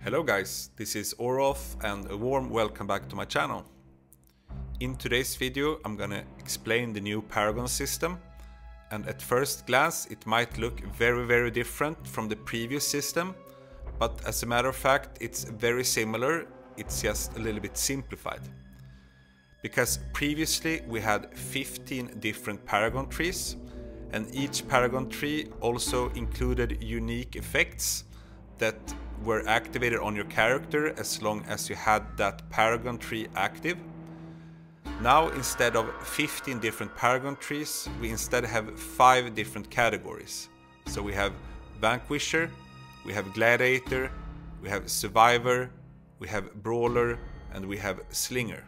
Hello guys, this is Orof and a warm welcome back to my channel. In today's video I'm gonna explain the new paragon system, and at first glance it might look very different from the previous system, but as a matter of fact it's very similar, it's just a little bit simplified. Because previously we had 15 different paragon trees, and each paragon tree also included unique effects that were activated on your character as long as you had that paragon tree active. Now instead of 15 different paragon trees, we instead have 5 different categories. So we have Vanquisher, we have Gladiator, we have Survivor, we have Brawler, and we have Slinger.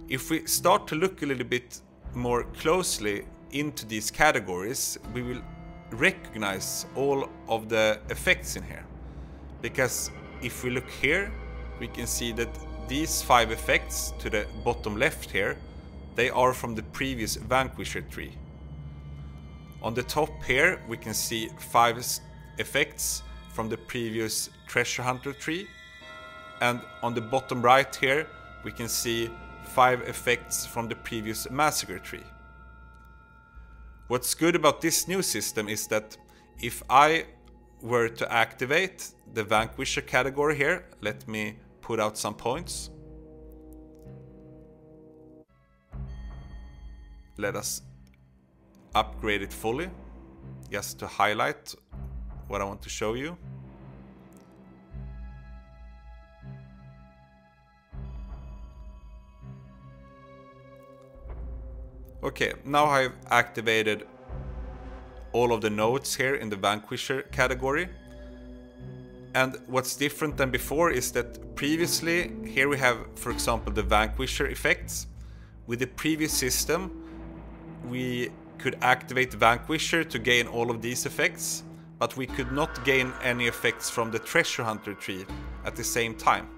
If we start to look a little bit more closely into these categories, we will recognize all of the effects in here, because if we look here we can see that these 5 effects to the bottom left here, they are from the previous Vanquisher tree. On the top here we can see 5 effects from the previous Treasure Hunter tree, and on the bottom right here we can see 5 effects from the previous Massacre tree. What's good about this new system is that if I were to activate the Vanquisher category here, let me put out some points. Let us upgrade it fully, just to highlight what I want to show you. Okay, now I've activated all of the nodes here in the Vanquisher category. And what's different than before is that previously, here we have, for example, the Vanquisher effects. With the previous system, we could activate Vanquisher to gain all of these effects, but we could not gain any effects from the Treasure Hunter tree at the same time.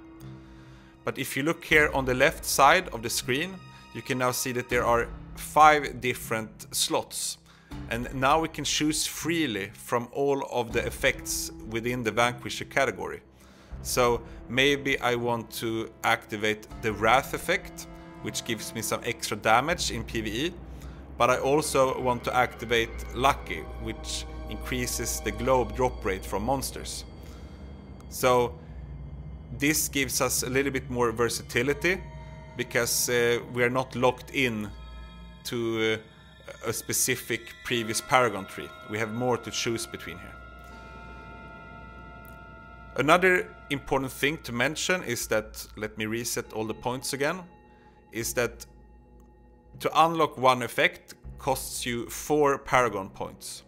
But if you look here on the left side of the screen, you can now see that there are 5 different slots, and now we can choose freely from all of the effects within the Vanquisher category. So maybe I want to activate the Wrath effect, which gives me some extra damage in PvE, but I also want to activate Lucky, which increases the globe drop rate from monsters. So this gives us a little bit more versatility, because we are not locked in to a specific previous paragon tree. We have more to choose between here. Another important thing to mention is that, let me reset all the points again, is that to unlock one effect costs you 4 paragon points.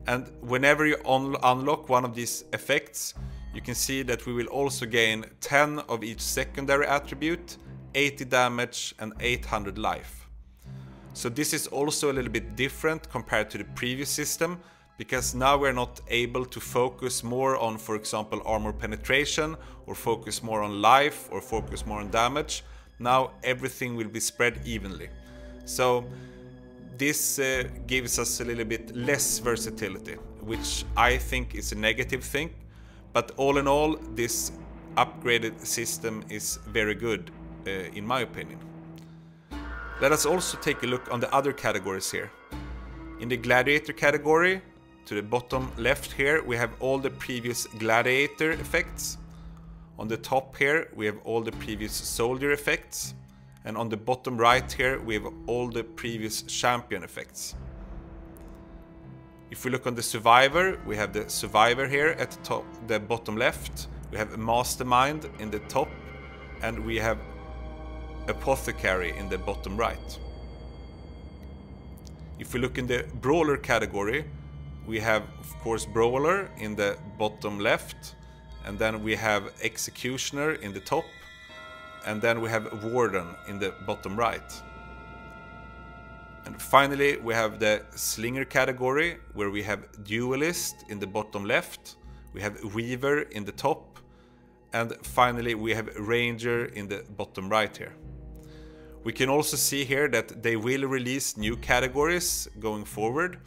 And whenever you unlock one of these effects, you can see that we will also gain 10 of each secondary attribute, 80 damage and 800 life. So this is also a little bit different compared to the previous system, because now we're not able to focus more on, for example, armor penetration, or focus more on life, or focus more on damage. Now everything will be spread evenly. So this gives us a little bit less versatility, which I think is a negative thing. But all in all, this upgraded system is very good, in my opinion. Let us also take a look on the other categories here. In the Gladiator category, to the bottom left here, we have all the previous Gladiator effects. On the top here, we have all the previous Soldier effects. And on the bottom right here, we have all the previous Champion effects. If we look on the Survivor, we have the Survivor here at the top, the bottom left. We have Mastermind in the top, and we have Apothecary in the bottom right. If we look in the Brawler category, we have of course Brawler in the bottom left, and then we have Executioner in the top, and then we have Warden in the bottom right. And finally we have the Slinger category, where we have Duelist in the bottom left, we have Weaver in the top, and finally we have Ranger in the bottom right here. We can also see here that they will release new categories going forward,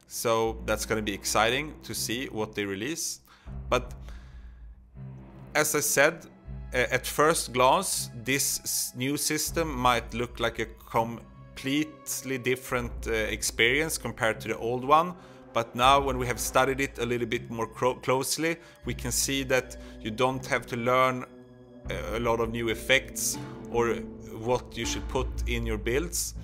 so that's going to be exciting to see what they release. But as I said, at first glance, this new system might look like a completely different experience compared to the old one. But now when we have studied it a little bit more closely, we can see that you don't have to learn a lot of new effects or what you should put in your builds.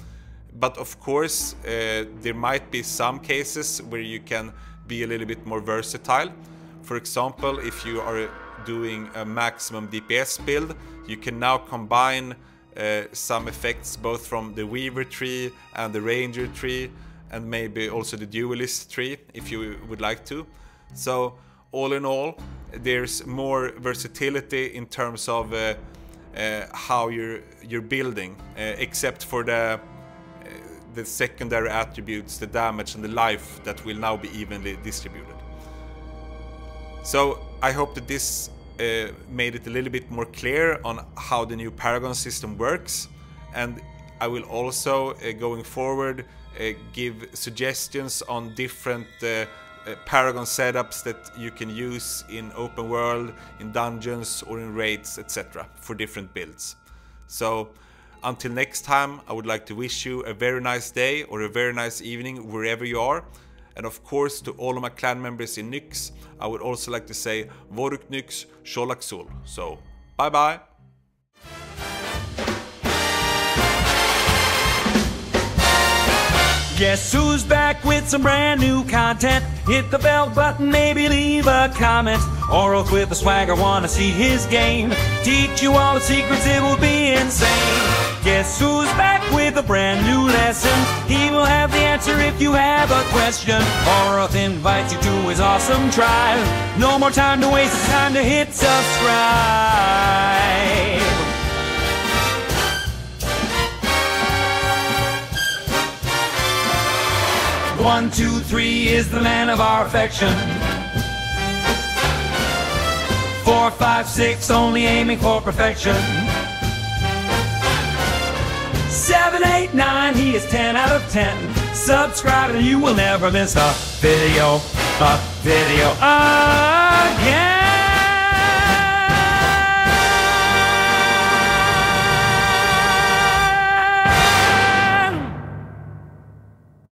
But of course, there might be some cases where you can be a little bit more versatile. For example, if you are doing a maximum DPS build, you can now combine some effects both from the Weaver tree and the Ranger tree, and maybe also the Duelist tree if you would like to. So all in all, there's more versatility in terms of how you're building, except for the secondary attributes, the damage and the life that will now be evenly distributed. So I hope that this made it a little bit more clear on how the new Paragon system works, and I will also going forward give suggestions on different Paragon setups that you can use in open world, in dungeons or in raids, etc. for different builds. So until next time, I would like to wish you a very nice day or a very nice evening wherever you are. And of course, to all of my clan members in Nyx, I would also like to say Voruk Nyx, Sholak Sul. So, bye bye! Guess who's back with some brand new content? Hit the bell button, maybe leave a comment. Oroth with the swagger, wanna see his game. Teach you all the secrets, it will be insane. Guess who's back with a brand new lesson? He will have the answer if you have a question. Oroth invites you to his awesome tribe. No more time to waste, it's time to hit subscribe. 1, 2, 3 is the man of our affection. 4, 5, 6 only aiming for perfection. 7, 8, 9 he is 10 out of 10. Subscribe and you will never miss a video.